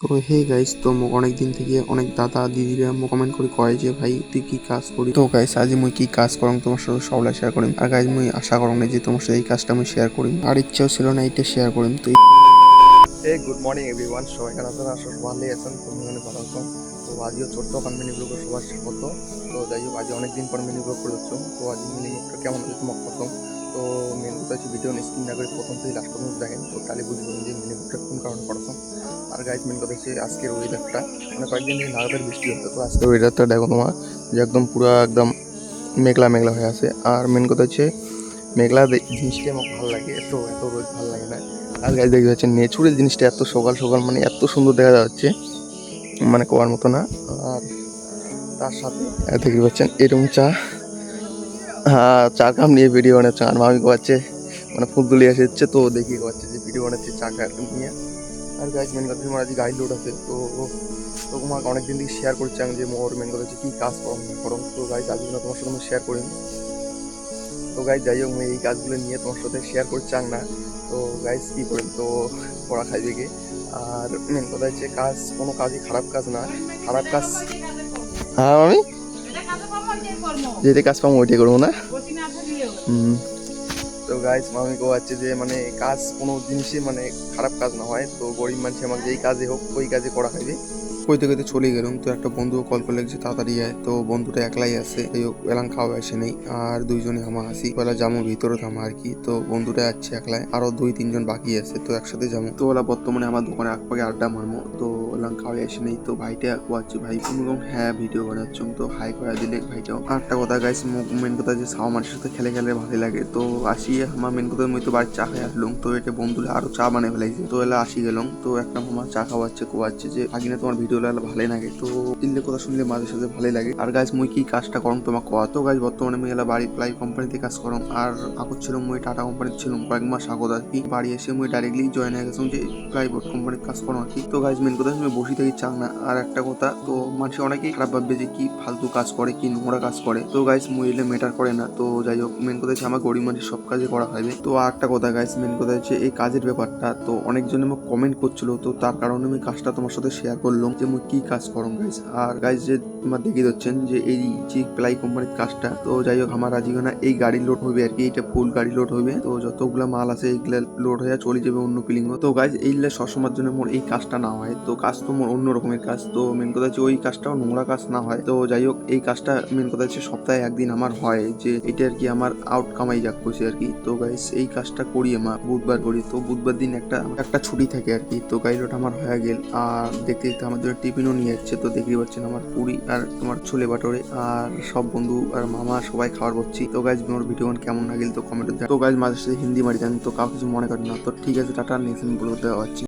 তো hey guys, তো মোক অনেক দিন থেকে অনেক দাদা দিদিরা মোক কমেন্ট করে কয় যে ভাই তুই কি কাজ করি। তো গাইস আজি মুই কি কাজ করং তোমার সাথে সবলা শেয়ার করিম। আর গাইস মুই আশা করং না যে তোমার সাথে এই কাজটা মুই শেয়ার করিম, আর ইচ্ছাও ছিল না এটা শেয়ার করিম। তো হে গুড মর্নিং এভরিওয়ান, সবাই কেন আছেন? আসলে ভালোই আছেন, তুমি অনেক ভালো আছো। তো আজও ছোট্ট কান মিনি ব্লগে সবার স্বাগত। তো যাই হোক, আজ অনেকদিন পর মিনি ব্লগ করে যাচ্ছ। তো আজ মিনি ব্লগটা কেমন হচ্ছে তোমার প্রথম। তো মেন কথা হচ্ছে ভিডিও স্ক্রিন না করে প্রথম থেকে লাস্ট পর্যন্ত দেখেন, তো তাহলে বুঝবেন যে মিনি ব্লগটা কোন কারণে করছো। আর গাইজ মেন কথা হচ্ছে আজকের ওয়েদারটা মানে কয়েকদিন থেকে লাগাতার বৃষ্টি হচ্ছে। তো আজকের ওয়েদারটা দেখো তোমার যে একদম পুরো একদম মেঘলা মেঘলা হয়ে আছে। আর মেন কথা হচ্ছে মেঘলা জিনিসটা আমার ভালো লাগে, এত এত রোজ ভালো লাগে না। আর গাছ দেখতে পাচ্ছেন নেচুরাল জিনিসটা এত সকাল সকাল মানে এত সুন্দর দেখা যাচ্ছে, মানে কোয়ার মতো না। আর তার সাথে দেখতে পাচ্ছেন এরকম চা, হ্যাঁ চা কাপ নিয়ে ভিডিও বানাচ্ছে। আর মামি কোয়াচ্ছে মানে ফুল তুলে এসেছে, তো দেখি কোয়াচ্ছে যে ভিডিও বানাচ্ছে চা কাপ নিয়ে। আর গাছ মেন কথা আমার আজকে গাড়ি লোড আছে। তো তো তোমাকে অনেকদিন থেকে শেয়ার করছি আমি যে মোর মেন কথা হচ্ছে কী কাজ করম না করম। তো গাছ আজকে তোমার সাথে আমি শেয়ার করি। তো গাইজ যাই হোক, এই কাজগুলো নিয়ে তোমার সাথে শেয়ার করছি না। তো গাইজ কী করেন তো পড়া খাই দিকে। আর মেন কথা হচ্ছে কাজ কোনো কাজই খারাপ কাজ না, খারাপ কাজ। হ্যাঁ আমি যেটা কাজ পাবো ওইটাই করবো না। হুম। তো গাইজ মামি আছে যে মানে কাজ কোনো জিনিসই মানে খারাপ কাজ না হয়। তো গরিব মানুষ আমাকে যেই কাজে হোক ওই কাজে করা খাইবে। কইতে কইতে চলে গেলাম। তো একটা বন্ধু কল করলে যে তাড়াতাড়ি আয়। তো বন্ধুটা একলাই আছে, এই এলাম খাওয়া আসে নেই। আর দুইজনে আমা আসি বলা যাবো ভিতরে থামা আর কি। তো বন্ধুটা যাচ্ছে একলাই, আরো দুই তিনজন বাকি আছে, তো একসাথে যাবো। তো ওলা বর্তমানে আমার দোকানে একপাকে আড্ডা মারবো। তো এলাম খাওয়া আসে নেই। তো ভাইটা কোয়াচ্ছে ভাই তুমি হ্যাঁ ভিডিও বানাচ্ছ, তো হাই করে দিলে ভাইটাও। আর একটা কথা গাইস, মেন কথা যে সাওয়া মানুষের সাথে খেলে খেলে ভালো লাগে। তো আসি আমার মেন কথা মই তো বাড়ির চা খাই আসলাম। তো এটা বন্ধুরা আরো চা বানিয়ে ফেলাইছে। তো এলা আসি গেলাম। তো একটা মামা চা খাওয়াচ্ছে, কোয়াচ্ছে যে আগিনা তোমার ভিডিও ভালোই লাগে। তো ইল্লে কথা শুনলে মাঝে সাথে ভালোই লাগে। আর গাছ মুই কি কাজটা করম তোমার কোয়া। তো গাছ বর্তমানে মুই এলা বাড়ি প্লাই কোম্পানিতে কাজ করম। আর আগত ছিল মুই টাটা কোম্পানিতে ছিলাম কয়েক মাস আগত আর কি। বাড়ি এসে মুই ডাইরেক্টলি জয়েন হয়ে গেছিলাম যে প্লাইবোর্ড কোম্পানিতে কাজ করো আর কি। তো গাছ মেন কথা আমি বসে থাকি চাং না। আর একটা কথা, তো মানুষ অনেকেই খারাপ ভাববে যে কি ফালতু কাজ করে, কি নোংরা কাজ করে। তো গাইস মুই এলে ম্যাটার করে না। তো যাই হোক, মেন কথা হচ্ছে আমার গরিব মানুষের সব কাজে করা হবে। তো আর একটা কথা গাইস, মেন কথা হচ্ছে এই কাজের ব্যাপারটা। তো অনেকজনে আমাকে কমেন্ট করছিল, তো তার কারণে আমি কাজটা তোমার সাথে শেয়ার করলাম যে মুই কি কাজ করম গাইস। আর গাইস যে তোমার দেখে দিচ্ছেন যে এই যে প্লাই কোম্পানির কাজটা, তো যাই হোক আমার আজীবনা এই গাড়ি লোড হবে আর কি। এটা ফুল গাড়ি লোড হবে। তো যতগুলা মাল আছে এইগুলা লোড হয়ে চলে যাবে অন্য পিলিং। তো গাইস এইগুলা সবসময়ের জন্য মোর এই কাজটা না হয়। তো কাজ তো মোর অন্য রকমের কাজ। তো মেন কথা হচ্ছে ওই কাজটাও নোংরা কাজ না হয়। তো যাই হোক, এই কাজটা মেন কথা হচ্ছে সপ্তাহে একদিন আমার হয়, যে এটা আর কি আমার আউট কামাই যাক কইছে আর কি। তো গাইস এই কাজটা করি আমার বুধবার করি। তো বুধবার দিন একটা একটা ছুটি থাকে আর কি। তো গাইস ওটা আমার হয়ে গেল। আর দেখতে দেখতে আমার জন্য টিফিনও নিয়ে যাচ্ছে। তো দেখতে পাচ্ছেন আমার পুরি আর তোমার ছোলে বাটোরে আর সব বন্ধু আর মামা সবাই খাবার করছি। তো গাইস মোর ভিডিও কেমন লাগিল তো কমেন্টে। তো গাইস মাঝে সাথে হিন্দি মারি দেন, তো কাউ কিছু মনে করেন না। তো ঠিক আছে, টাটা, নেক্সট বলতে পারছি।